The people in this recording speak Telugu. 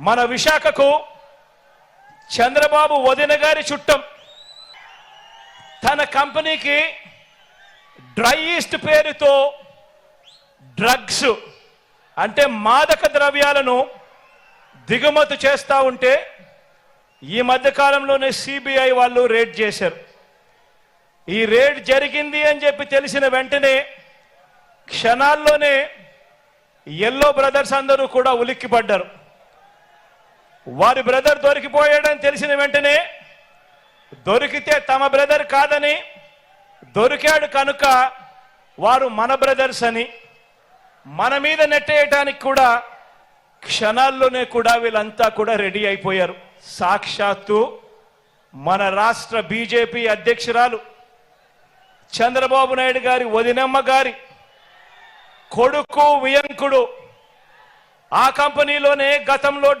మన విశాఖకు చంద్రబాబు వదిన గారి చుట్టం తన కంపెనీకి డ్రై ఈస్ట్ పేరుతో డ్రగ్స్ అంటే మాదక ద్రవ్యాలను దిగుమతి చేస్తూ ఉంటే ఈ మధ్య కాలంలోనే సిబిఐ వాళ్ళు రేడ్ చేశారు. ఈ రేడ్ జరిగింది అని చెప్పి తెలిసిన వెంటనే క్షణాల్లోనే ఎల్లో బ్రదర్స్ అందరూ కూడా ఉలిక్కిపడ్డారు. వారి బ్రదర్ దొరికిపోయాడని తెలిసిన వెంటనే దొరికితే తమ బ్రదర్ కాదని, దొరికాడు కనుక వారు మన బ్రదర్స్ అని మన మీద నెట్టేయటానికి కూడా క్షణాల్లోనే కూడా వీళ్ళంతా కూడా రెడీ అయిపోయారు. సాక్షాత్తు మన రాష్ట్ర బీజేపీ అధ్యక్షురాలు చంద్రబాబు నాయుడు గారి వదినమ్మ గారి కొడుకు వియంకుడు ఆ కంపెనీలోనే గతంలో